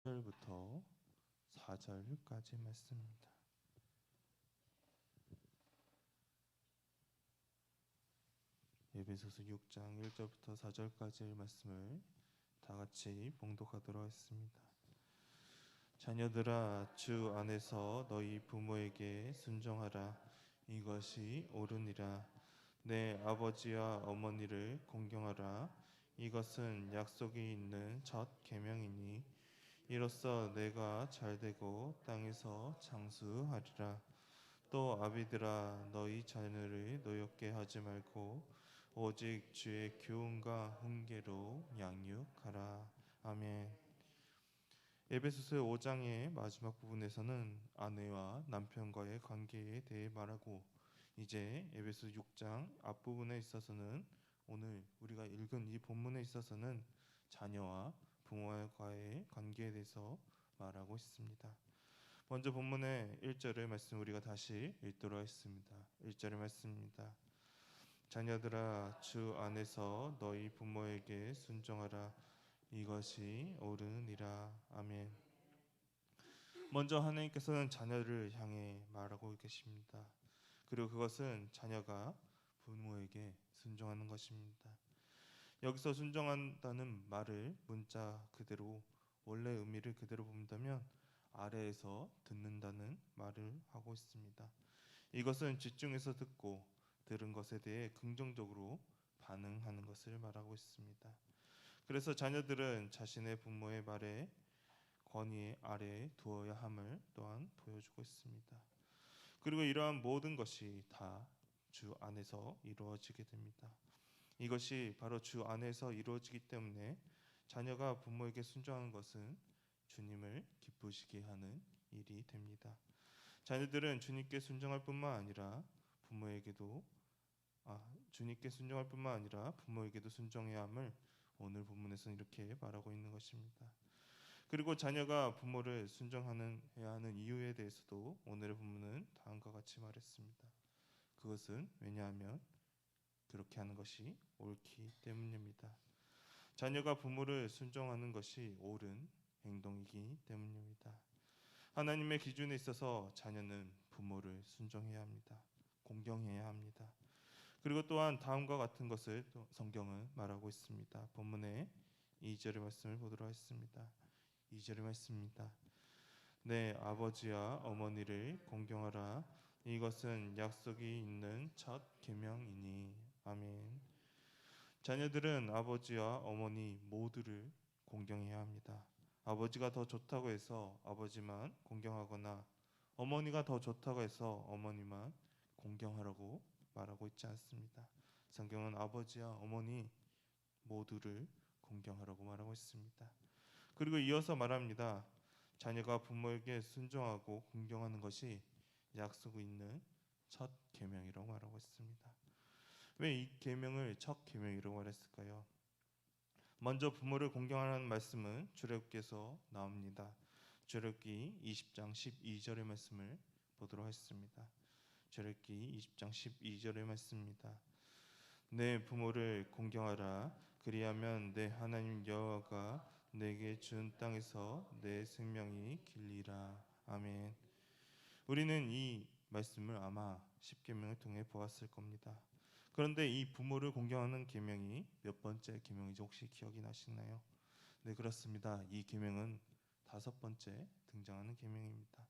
1절부터 4절까지 말씀입니다. 에베소서 6장 1절부터 4절까지의 말씀을 다 같이 봉독하도록 하겠습니다. 자녀들아, 주 안에서 너희 부모에게 순종하라. 이것이 옳으니라. 내 아버지와 어머니를 공경하라. 이것은 약속이 있는 첫 계명이니 이로써 내가 잘되고 땅에서 장수하리라. 또 아비들아, 너희 자녀를 노엽게 하지 말고 오직 주의 교훈과 훈계로 양육하라. 아멘. 에베소서 5장의 마지막 부분에서는 아내와 남편과의 관계에 대해 말하고, 이제 에베소 6장 앞부분에 있어서는, 오늘 우리가 읽은 이 본문에 있어서는 자녀와 부모와의 관계에 대해서 말하고 있습니다. 먼저 본문의 1절의 말씀 우리가 다시 읽도록 하겠습니다. 1절의 말씀입니다. 자녀들아, 주 안에서 너희 부모에게 순종하라. 이것이 옳으니라. 아멘. 먼저 하나님께서는 자녀를 향해 말하고 계십니다. 그리고 그것은 자녀가 부모에게 순종하는 것입니다. 여기서 순종한다는 말을 문자 그대로, 원래 의미를 그대로 본다면 아래에서 듣는다는 말을 하고 있습니다. 이것은 집중해서 듣고 들은 것에 대해 긍정적으로 반응하는 것을 말하고 있습니다. 그래서 자녀들은 자신의 부모의 말에 권위 아래에 두어야 함을 또한 보여주고 있습니다. 그리고 이러한 모든 것이 다 주 안에서 이루어지게 됩니다. 이것이 바로 주 안에서 이루어지기 때문에 자녀가 부모에게 순종하는 것은 주님을 기쁘시게 하는 일이 됩니다. 자녀들은 주님께 순종할 뿐만 아니라 부모에게도 순종해야 함을 오늘 본문에서는 이렇게 말하고 있는 것입니다. 그리고 자녀가 부모를 순종해야 하는 이유에 대해서도 오늘의 본문은 다음과 같이 말했습니다. 그것은 왜냐하면 그렇게 하는 것이 옳기 때문입니다. 자녀가 부모를 순종하는 것이 옳은 행동이기 때문입니다. 하나님의 기준에 있어서 자녀는 부모를 순종해야 합니다. 공경해야 합니다. 그리고 또한 다음과 같은 것을 성경은 말하고 있습니다. 본문의 2절의 말씀을 보도록 하겠습니다. 2절의 말씀입니다. 내 아버지와 어머니를 공경하라. 이것은 약속이 있는 첫 계명이니. 아멘. 자녀들은 아버지와 어머니 모두를 공경해야 합니다. 아버지가 더 좋다고 해서 아버지만 공경하거나 어머니가 더 좋다고 해서 어머니만 공경하라고 말하고 있지 않습니다. 성경은 아버지와 어머니 모두를 공경하라고 말하고 있습니다. 그리고 이어서 말합니다. 자녀가 부모에게 순종하고 공경하는 것이 약속 있는 첫 계명이라고 말하고 있습니다. 왜 이 계명을 첫 계명이라고 말했을까요? 먼저 부모를 공경하라는 말씀은 출애굽기에서 나옵니다. 출애굽기 20장 12절의 말씀을 보도록 하겠습니다. 출애굽기 20장 12절의 말씀입니다. 내 부모를 공경하라. 그리하면 내 하나님 여호와가 내게 준 땅에서 내 생명이 길리라. 아멘. 우리는 이 말씀을 아마 십계명을 통해 보았을 겁니다. 그런데 이 부모를 공경하는 계명이 몇 번째 계명인지 혹시 기억이 나시나요? 네, 그렇습니다. 이 계명은 5번째 등장하는 계명입니다.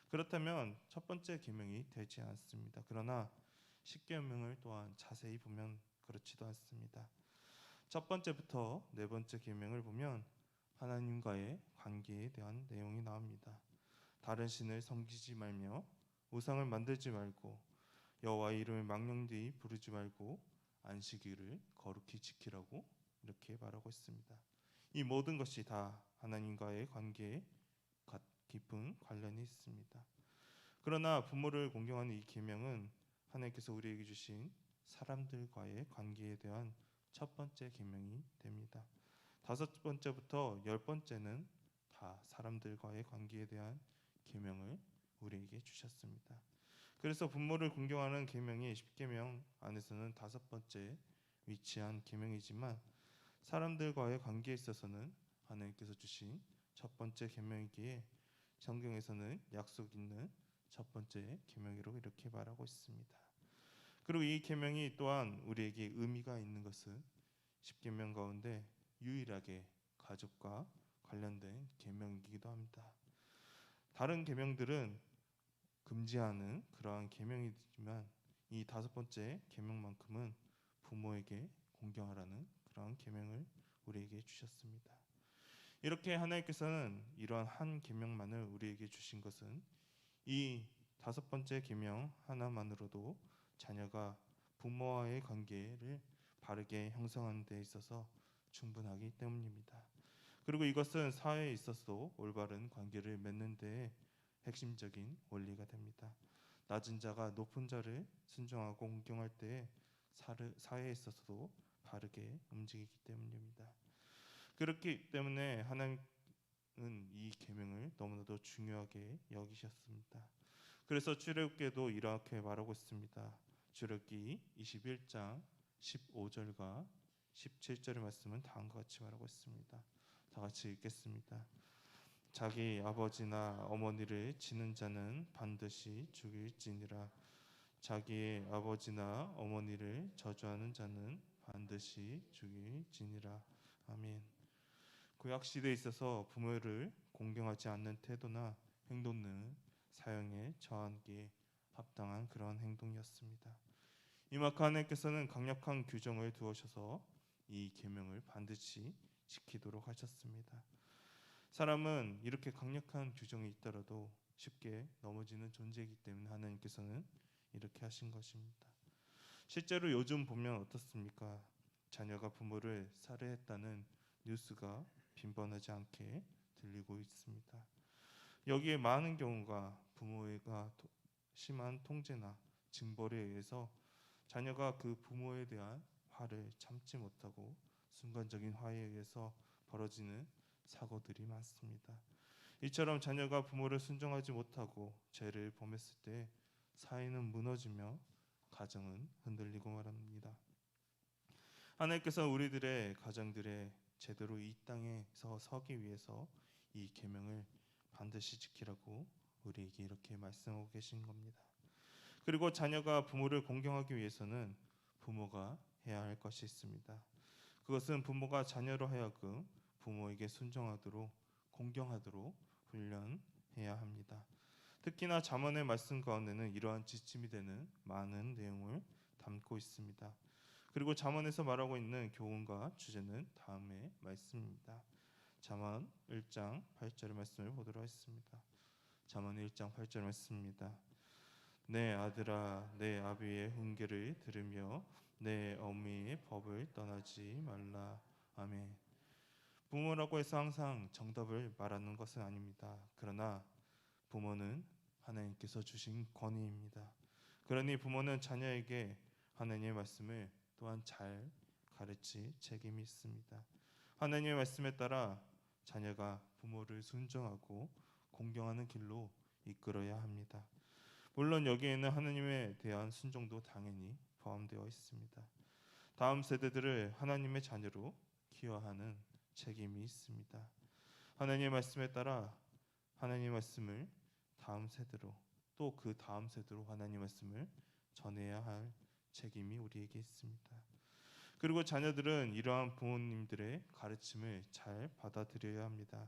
그렇다면 첫 번째 계명이 되지 않습니다. 그러나 십계명을 또한 자세히 보면 그렇지도 않습니다. 첫 번째부터 네 번째 계명을 보면 하나님과의 관계에 대한 내용이 나옵니다. 다른 신을 섬기지 말며 우상을 만들지 말고 여호와의 이름을 망령되이 부르지 말고 안식일을 거룩히 지키라고 이렇게 말하고 있습니다. 이 모든 것이 다 하나님과의 관계에 깊은 관련이 있습니다. 그러나 부모를 공경하는 이 계명은 하나님께서 우리에게 주신 사람들과의 관계에 대한 첫 번째 계명이 됩니다. 5번째부터 10번째는 다 사람들과의 관계에 대한 계명을 우리에게 주셨습니다. 그래서 부모를 공경하는 계명이 십계명 안에서는 5번째 위치한 계명이지만 사람들과의 관계에 있어서는 하나님께서 주신 첫 번째 계명이기에 성경에서는 약속 있는 첫 번째 계명이라고 이렇게 말하고 있습니다. 그리고 이 계명이 또한 우리에게 의미가 있는 것은 10계명 가운데 유일하게 가족과 관련된 계명이기도 합니다. 다른 계명들은 금지하는 그러한 계명이지만 이 다섯 번째 계명만큼은 부모에게 공경하라는 그러한 계명을 우리에게 주셨습니다. 이렇게 하나님께서는 이러한 한 계명만을 우리에게 주신 것은 이 다섯 번째 계명 하나만으로도 자녀가 부모와의 관계를 바르게 형성하는 데 있어서 충분하기 때문입니다. 그리고 이것은 사회에 있어서도 올바른 관계를 맺는 데에 핵심적인 원리가 됩니다. 낮은 자가 높은 자를 순종하고 공경할 때에 사회에 있어서도 바르게 움직이기 때문입니다. 그렇기 때문에 하나님은 이 계명을 너무나도 중요하게 여기셨습니다. 그래서 출애굽기에도 이렇게 말하고 있습니다. 출애굽기 21장 15절과 17절의 말씀은 다음과 같이 말하고 있습니다. 다 같이 읽겠습니다. 자기 아버지나 어머니를 치는 자는 반드시 죽일지니라. 자기의 아버지나 어머니를 저주하는 자는 반드시 죽일지니라. 아멘. 구약 시대에 있어서 부모를 공경하지 않는 태도나 행동은 사형에 처하기에 합당한 그런 행동이었습니다. 이만큼 하나님께서는 강력한 규정을 두어셔서 이 계명을 반드시 지키도록 하셨습니다. 사람은 이렇게 강력한 규정이 있더라도 쉽게 넘어지는 존재이기 때문에 하나님께서는 이렇게 하신 것입니다. 실제로 요즘 보면 어떻습니까? 자녀가 부모를 살해했다는 뉴스가 빈번하지 않게 들리고 있습니다. 여기에 많은 경우가 부모가 심한 통제나 징벌에 의해서 자녀가 그 부모에 대한 화를 참지 못하고 순간적인 화에 의해서 벌어지는 사고들이 많습니다. 이처럼 자녀가 부모를 순종하지 못하고 죄를 범했을 때 사회는 무너지며 가정은 흔들리고 말합니다. 하나님께서 우리들의 가정들의 제대로 이 땅에서 서기 위해서 이 계명을 반드시 지키라고 우리에게 이렇게 말씀하고 계신 겁니다. 그리고 자녀가 부모를 공경하기 위해서는 부모가 해야 할 것이 있습니다. 그것은 부모가 자녀로 하여금 부모에게 순종하도록 공경하도록 훈련해야 합니다. 특히나 잠언의 말씀 가운데는 이러한 지침이 되는 많은 내용을 담고 있습니다. 그리고 잠언에서 말하고 있는 교훈과 주제는 다음의 말씀입니다. 잠언 1장 8절의 말씀을 보도록 하겠습니다. 잠언 1장 8절 말씀입니다. 내 아들아 내 아비의 훈계를 들으며 내 어미의 법을 떠나지 말라. 아멘. 부모라고 해서 항상 정답을 말하는 것은 아닙니다. 그러나 부모는 하나님께서 주신 권위입니다. 그러니 부모는 자녀에게 하나님의 말씀을 또한 잘 가르칠 책임이 있습니다. 하나님의 말씀에 따라 자녀가 부모를 순종하고 공경하는 길로 이끌어야 합니다. 물론 여기에는 하나님에 대한 순종도 당연히 포함되어 있습니다. 다음 세대들을 하나님의 자녀로 키워하는 책임이 있습니다. 하나님의 말씀에 따라 하나님의 말씀을 다음 세대로 또 그 다음 세대로 하나님의 말씀을 전해야 할 책임이 우리에게 있습니다. 그리고 자녀들은 이러한 부모님들의 가르침을 잘 받아들여야 합니다.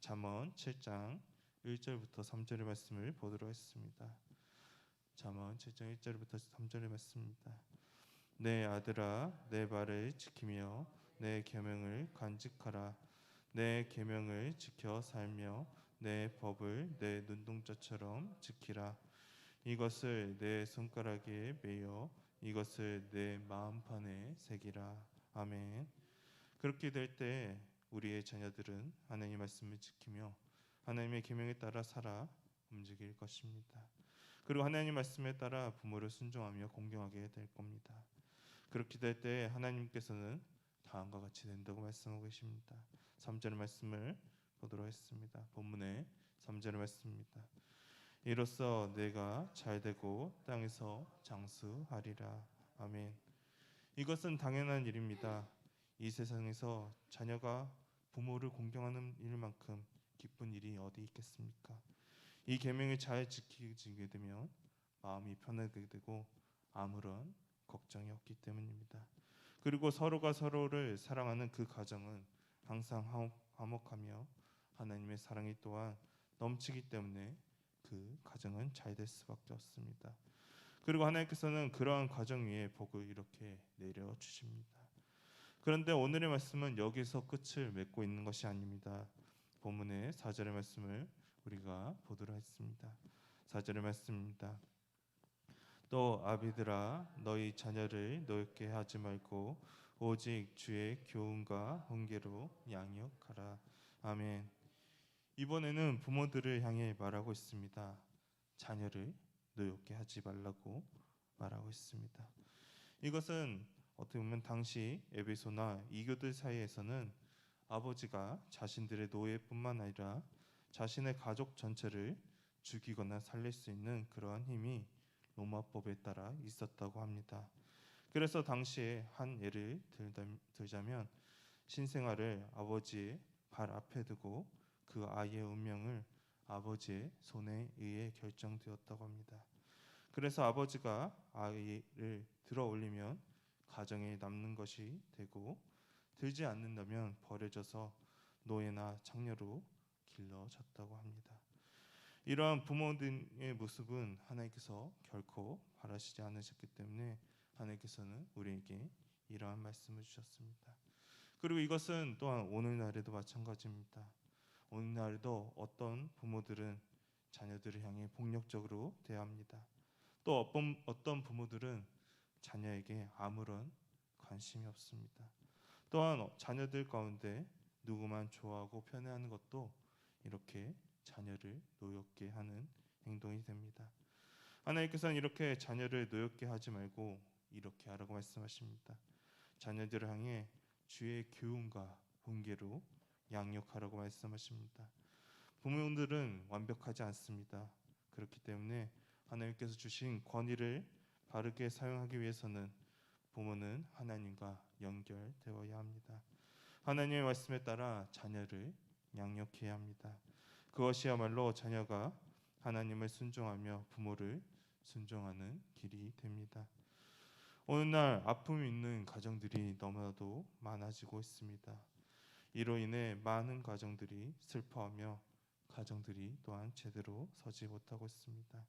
잠언 7장 1절부터 3절의 말씀을 보도록 하겠습니다. 잠언 7장 1절부터 3절의 말씀입니다. 내 아들아 내 말을 지키며 내 계명을 간직하라. 내 계명을 지켜 살며 내 법을 내 눈동자처럼 지키라. 이것을 내 손가락에 매여 이것을 내 마음판에 새기라. 아멘. 그렇게 될 때 우리의 자녀들은 하나님의 말씀을 지키며 하나님의 계명에 따라 살아 움직일 것입니다. 그리고 하나님 말씀에 따라 부모를 순종하며 공경하게 될 겁니다. 그렇게 될 때 하나님께서는 다음과 같이 된다고 말씀하고 계십니다. 3절 말씀을 보도록 하겠습니다. 본문의 3절 말씀입니다. 이로써 내가 잘되고 땅에서 장수하리라. 아멘. 이것은 당연한 일입니다. 이 세상에서 자녀가 부모를 공경하는 일만큼 기쁜 일이 어디 있겠습니까? 이 계명을 잘 지키게 되면 마음이 편하게 되고 아무런 걱정이 없기 때문입니다. 그리고 서로가 서로를 사랑하는 그 가정은 항상 화목하며 하나님의 사랑이 또한 넘치기 때문에 그 가정은 잘 될 수밖에 없습니다. 그리고 하나님께서는 그러한 가정 위에 복을 이렇게 내려 주십니다. 그런데 오늘의 말씀은 여기서 끝을 맺고 있는 것이 아닙니다. 본문의 4절의 말씀을 우리가 보도록 했습니다. 4절의 말씀입니다. 또 아비들아 너희 자녀를 노엽게 하지 말고 오직 주의 교훈과 훈계로 양육하라. 아멘. 이번에는 부모들을 향해 말하고 있습니다. 자녀를 노엽게 하지 말라고 말하고 있습니다. 이것은 어떻게 보면 당시 에베소나 이교들 사이에서는 아버지가 자신들의 노예뿐만 아니라 자신의 가족 전체를 죽이거나 살릴 수 있는 그러한 힘이 로마법에 따라 있었다고 합니다. 그래서 당시에 한 예를 들자면 신생아를 아버지의 발 앞에 두고 그 아이의 운명을 아버지의 손에 의해 결정되었다고 합니다. 그래서 아버지가 아이를 들어 올리면 가정에 남는 것이 되고 들지 않는다면 버려져서 노예나 창녀로 길러졌다고 합니다. 이러한 부모들의 모습은 하나님께서 결코 바라시지 않으셨기 때문에 하나님께서는 우리에게 이러한 말씀을 주셨습니다. 그리고 이것은 또한 오늘날에도 마찬가지입니다. 오늘날에도 어떤 부모들은 자녀들을 향해 폭력적으로 대합니다. 또 어떤 부모들은 자녀에게 아무런 관심이 없습니다. 또한 자녀들 가운데 누구만 좋아하고 편애하는 것도 이렇게 자녀를 노엽게 하는 행동이 됩니다. 하나님께서는 이렇게 자녀를 노엽게 하지 말고 이렇게 하라고 말씀하십니다. 자녀들을 향해 주의 교훈과 훈계로 양육하라고 말씀하십니다. 부모들은 완벽하지 않습니다. 그렇기 때문에 하나님께서 주신 권위를 바르게 사용하기 위해서는 부모는 하나님과 연결되어야 합니다. 하나님의 말씀에 따라 자녀를 양육해야 합니다. 그것이야말로 자녀가 하나님을 순종하며 부모를 순종하는 길이 됩니다. 오늘날 아픔이 있는 가정들이 너무나도 많아지고 있습니다. 이로 인해 많은 가정들이 슬퍼하며 가정들이 또한 제대로 서지 못하고 있습니다.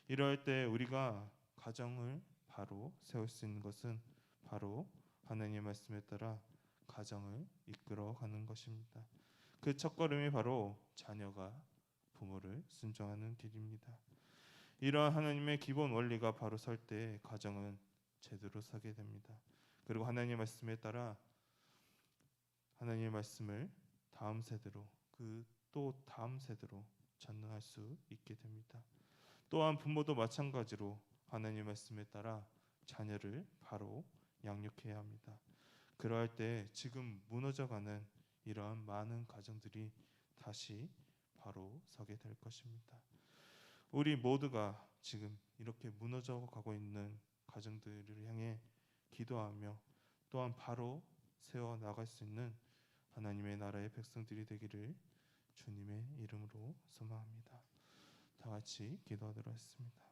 이럴 때 우리가 가정을 바로 세울 수 있는 것은 바로 하나님의 말씀에 따라 가정을 이끌어가는 것입니다. 그 첫걸음이 바로 자녀가 부모를 순종하는 길입니다. 이러한 하나님의 기본 원리가 바로 설 때 가정은 제대로 서게 됩니다. 그리고 하나님의 말씀에 따라 하나님의 말씀을 다음 세대로 또 다음 세대로 전능할 수 있게 됩니다. 또한 부모도 마찬가지로 하나님의 말씀에 따라 자녀를 바로 양육해야 합니다. 그러할 때 지금 무너져가는 이러한 많은 가정들이 다시 바로 서게 될 것입니다. 우리 모두가 지금 이렇게 무너져 가고 있는 가정들을 향해 기도하며 또한 바로 세워 나갈 수 있는 하나님의 나라의 백성들이 되기를 주님의 이름으로 소망합니다. 다 같이 기도하도록 하겠습니다.